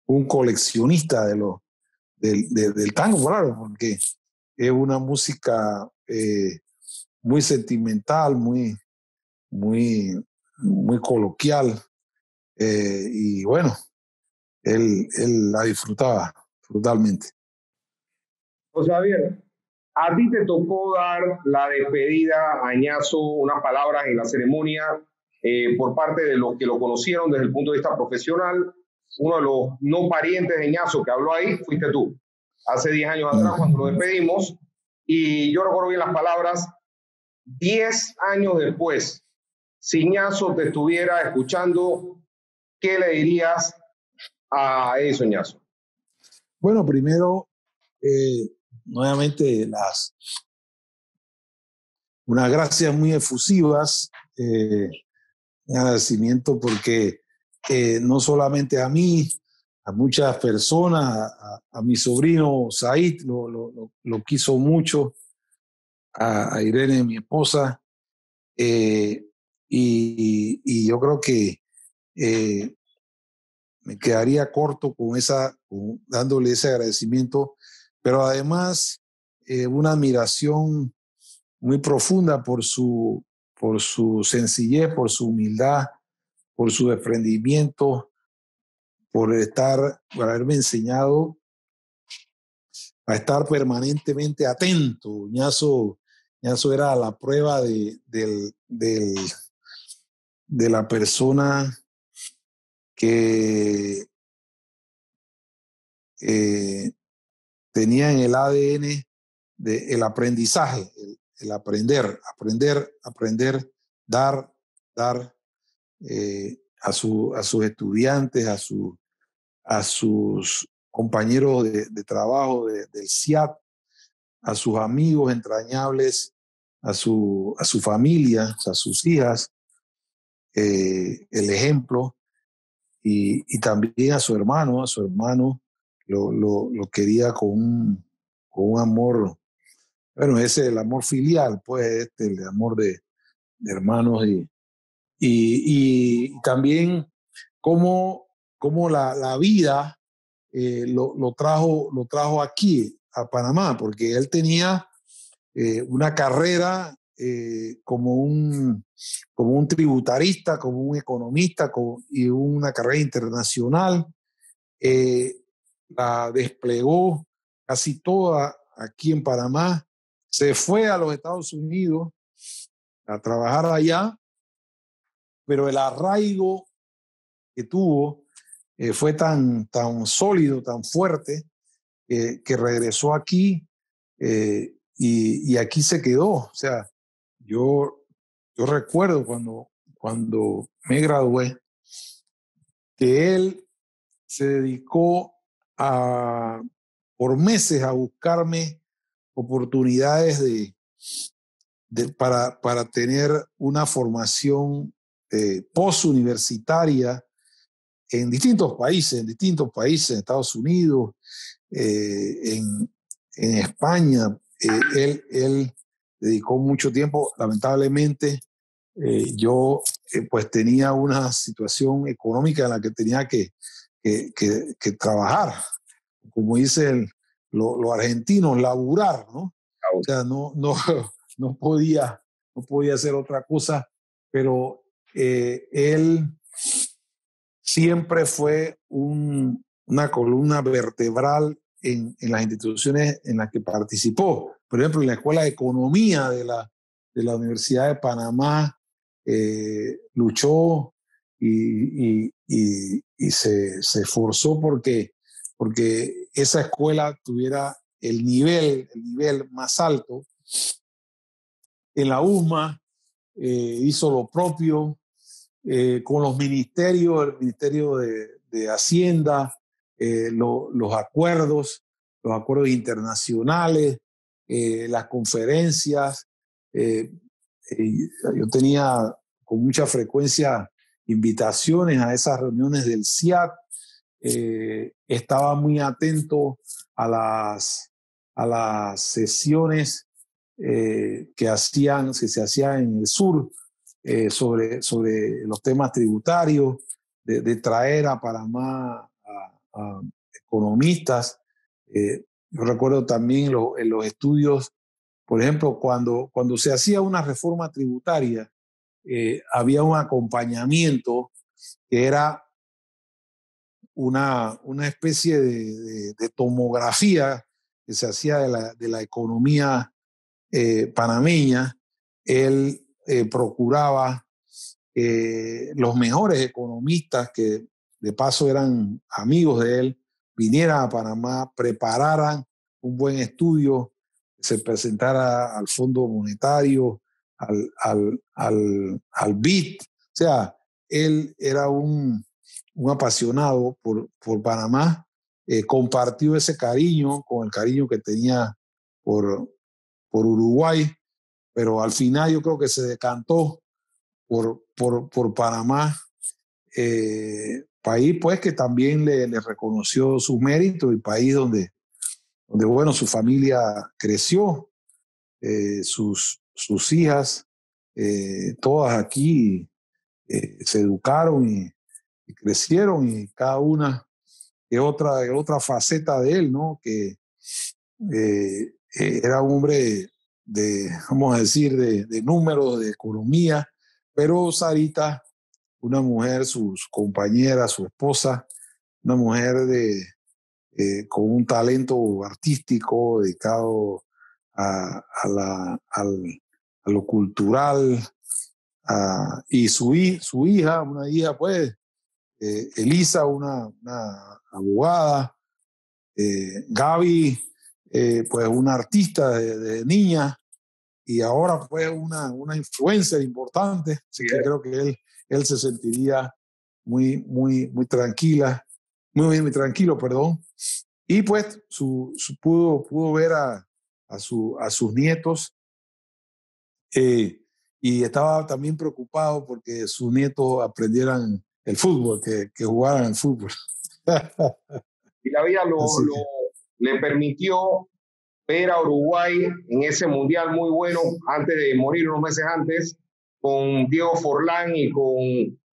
un coleccionista del tango, claro, porque es una música muy sentimental, muy coloquial, y bueno, él la disfrutaba totalmente. José Javier, a ti te tocó dar la despedida a Ñazo, unas palabras en la ceremonia por parte de los que lo conocieron desde el punto de vista profesional. Uno de los no parientes de Ñazo que habló ahí fuiste tú, hace 10 años atrás cuando lo despedimos. Y yo recuerdo bien las palabras, 10 años después, si Ñazo te estuviera escuchando, ¿qué le dirías a Edison Ñazo? Bueno, primero, nuevamente unas gracias muy efusivas, un agradecimiento porque no solamente a mí, a muchas personas, a mi sobrino Said lo quiso mucho, a Irene, mi esposa, y yo creo que me quedaría corto dándole ese agradecimiento, pero además una admiración muy profunda por su sencillez, por su humildad, por su desprendimiento, por haberme enseñado a estar permanentemente atento. Ñazo era la prueba de la persona que tenía en el ADN el aprendizaje, el aprender, dar a sus estudiantes, a sus compañeros de trabajo del CIAT, a sus amigos entrañables, a su familia, a sus hijas, el ejemplo, y también a su hermano lo quería con un amor, bueno, ese es el amor filial, pues el amor de hermanos, y también cómo la vida lo trajo aquí, a Panamá, porque él tenía una carrera como un tributarista, como un economista, y una carrera internacional. La desplegó casi toda aquí en Panamá. Se fue a los Estados Unidos a trabajar allá, pero el arraigo que tuvo fue tan sólido, tan fuerte, que regresó aquí, y aquí se quedó. O sea, yo recuerdo cuando me gradué que él se dedicó por meses a buscarme oportunidades para tener una formación postuniversitaria en distintos países, en Estados Unidos, en España. Él dedicó mucho tiempo. Lamentablemente, yo pues tenía una situación económica en la que tenía que trabajar, como dicen los argentinos, laburar, ¿no? O sea, no podía hacer otra cosa, pero él siempre fue una columna vertebral en las instituciones en las que participó. Por ejemplo, en la Escuela de Economía de la Universidad de Panamá, luchó y se esforzó porque esa escuela tuviera el nivel más alto. En la USMA hizo lo propio con los ministerios, el Ministerio de Hacienda, los acuerdos internacionales, las conferencias. Yo tenía con mucha frecuencia invitaciones a esas reuniones del CIAT. Estaba muy atento a las sesiones que se hacían en el sur, sobre los temas tributarios, de traer a Panamá a economistas. Yo recuerdo también en los estudios, por ejemplo, cuando se hacía una reforma tributaria, había un acompañamiento que era una especie de tomografía que se hacía de la economía panameña. Él procuraba los mejores economistas, que de paso eran amigos de él, vinieran a Panamá, prepararan un buen estudio, se presentara al Fondo Monetario, al BID. O sea, él era un apasionado por Panamá, compartió ese cariño con el cariño que tenía por Uruguay, pero al final yo creo que se decantó por Panamá, país pues que también le reconoció sus méritos, y país donde bueno, su familia creció, sus hijas, todas aquí se educaron y crecieron, y cada una es otra faceta de él, ¿no? Que era un hombre vamos a decir, de números, de economía, pero Sarita, una mujer, su compañera, su esposa, una mujer con un talento artístico dedicado a lo cultural, y su hija, una hija, pues, Elisa, una abogada, Gaby, pues una artista de niña, y ahora pues una influencer importante, así que creo que él se sentiría muy tranquilo, perdón. Y pues pudo ver a sus nietos, y estaba también preocupado porque sus nietos aprendieran el fútbol, que jugaran el fútbol. Y la vida le permitió ver a Uruguay en ese mundial muy bueno, antes de morir, unos meses antes, con Diego Forlán y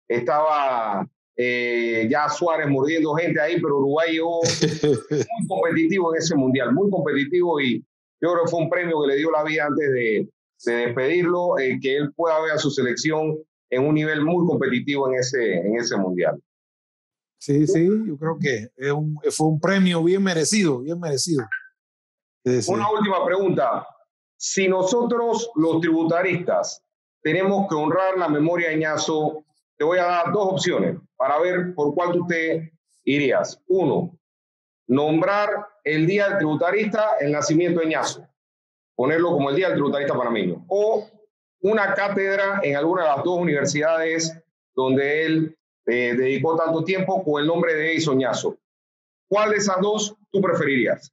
estaba ya Suárez mordiendo gente ahí, pero Uruguay llegó muy competitivo en ese mundial, muy competitivo, y yo creo que fue un premio que le dio la vida antes de despedirlo, que él pueda ver a su selección en un nivel muy competitivo en ese mundial. Sí, yo creo que fue un premio bien merecido, bien merecido. Sí. Una última pregunta. Si nosotros, los tributaristas, tenemos que honrar la memoria de Ñazo, te voy a dar dos opciones para ver por cuál tú te irías. Uno, nombrar el Día del Tributarista el nacimiento de Ñazo, ponerlo como el Día del Tributarista panameño, o una cátedra en alguna de las dos universidades donde él dedicó tanto tiempo con el nombre de Edison Ñazo. ¿Cuál de esas dos tú preferirías?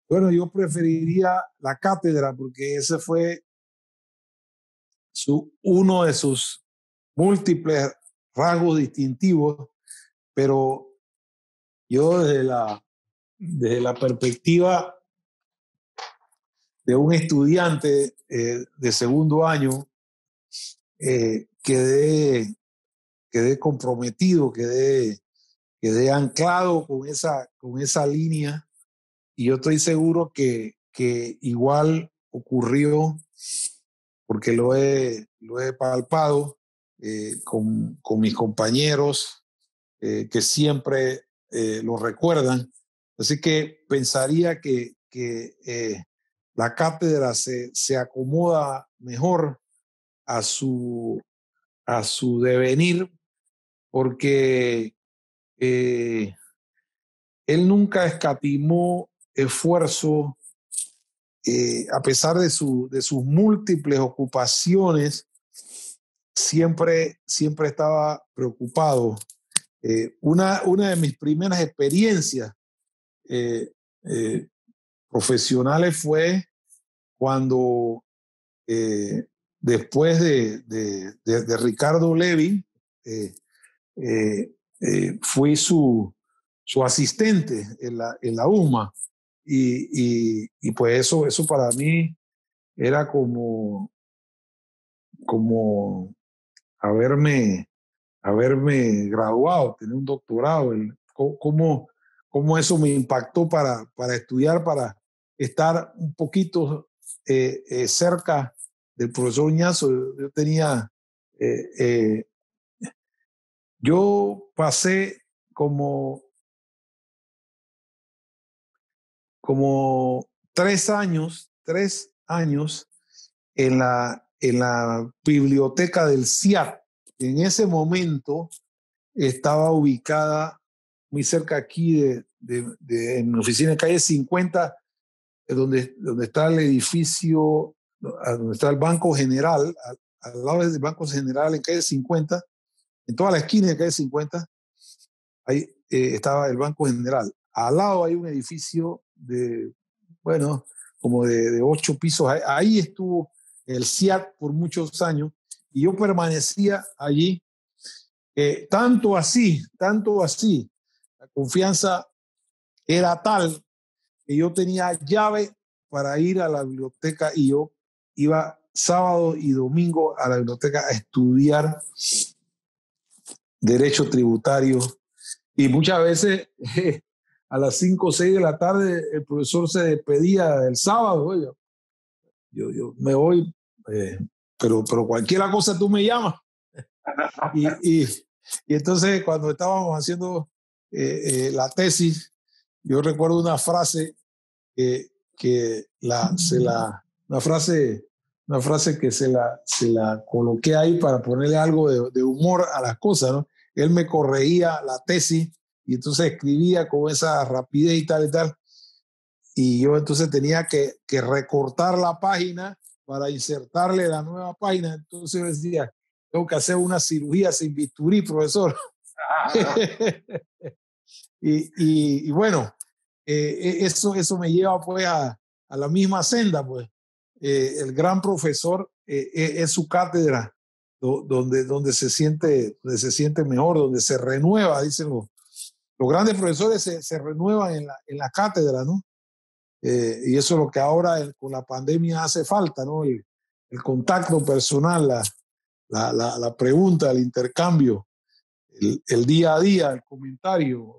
Bueno, yo preferiría la cátedra porque ese fue uno de sus múltiples rasgos distintivos, pero yo desde la perspectiva de un estudiante de segundo año, quedé comprometido, quedé anclado con esa línea, y yo estoy seguro que igual ocurrió, porque lo he palpado con mis compañeros que siempre lo recuerdan. Así que pensaría que la cátedra se acomoda mejor a su devenir, porque él nunca escatimó esfuerzo, a pesar de sus múltiples ocupaciones, siempre estaba preocupado. Una de mis primeras experiencias profesionales fue cuando, después de Ricardo Levy, fui su asistente en la UMA, y pues eso para mí era como haberme graduado, tener un doctorado. Cómo eso me impactó para estudiar, para estar un poquito cerca del profesor Ñazo. Yo pasé como 3 años en la biblioteca del CIAT. En ese momento estaba ubicada muy cerca aquí de mi oficina, en calle 50, donde está el edificio, donde está el Banco General, al lado del Banco General, en calle 50, en toda la esquina de calle 50, ahí estaba el Banco General. Al lado hay un edificio como de 8 pisos. Ahí estuvo el CIAT por muchos años, y yo permanecía allí. Tanto así, la confianza era tal que yo tenía llave para ir a la biblioteca, y yo iba sábado y domingo a la biblioteca a estudiar derecho tributario, y muchas veces a las 5 o 6 de la tarde el profesor se despedía del sábado. Yo me voy, pero cualquier cosa tú me llamas. y Y entonces cuando estábamos haciendo la tesis, yo recuerdo una frase una frase que se la coloqué ahí para ponerle algo de humor a las cosas, ¿no? Él me corregía la tesis y entonces escribía con esa rapidez y tal y tal. Y yo entonces tenía que recortar la página para insertarle la nueva página. Entonces yo decía, tengo que hacer una cirugía sin bisturí, profesor. Y bueno, eso me lleva pues a la misma senda, pues. El gran profesor es su cátedra, donde se siente mejor, donde se renueva, dicen los grandes profesores se renuevan en la cátedra, ¿no? Y eso es lo que ahora con la pandemia hace falta, ¿no? El contacto personal, la pregunta, el intercambio, el día a día, el comentario.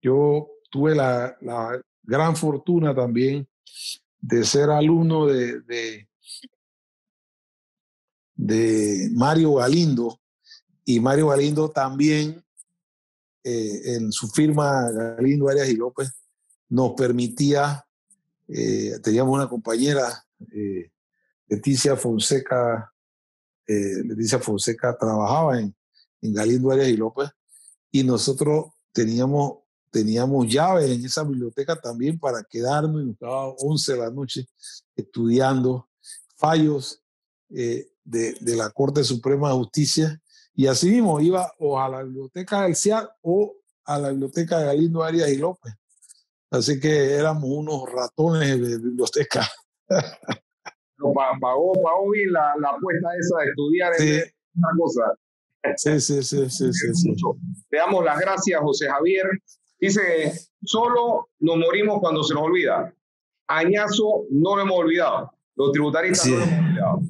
Yo tuve la gran fortuna también de ser alumno de Mario Galindo, y Mario Galindo también, en su firma Galindo Arias y López, nos permitía, teníamos una compañera, Leticia Fonseca. Leticia Fonseca trabajaba en Galindo Arias y López, y nosotros teníamos llaves en esa biblioteca también para quedarnos, y nos quedábamos 11 de la noche estudiando fallos de la Corte Suprema de Justicia, y así mismo iba o a la biblioteca del CIAR o a la biblioteca de Galindo Arias y López. Así que éramos unos ratones de biblioteca. Pagó bien la apuesta esa de estudiar en Sí, otra cosa. sí. Te damos las gracias, José Javier. Dice, solo nos morimos cuando se nos olvida. Añazo no lo hemos olvidado. Los tributaristas Así no lo es. hemos olvidado.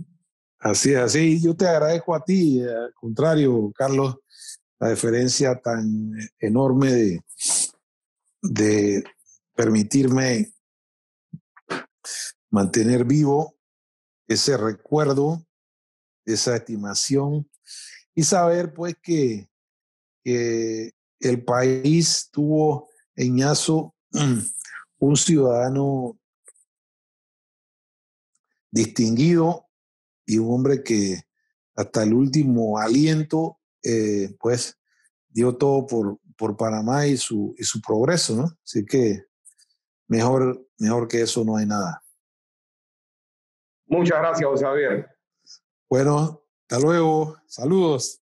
Así es, así. Yo te agradezco a ti, al contrario, Carlos, la deferencia tan enorme de permitirme mantener vivo ese recuerdo, esa estimación, y saber pues que el país tuvo en Ñazo un ciudadano distinguido y un hombre que hasta el último aliento pues dio todo por Panamá y su progreso, ¿no? Así que mejor que eso no hay nada. Muchas gracias, José Javier. Bueno, hasta luego. Saludos.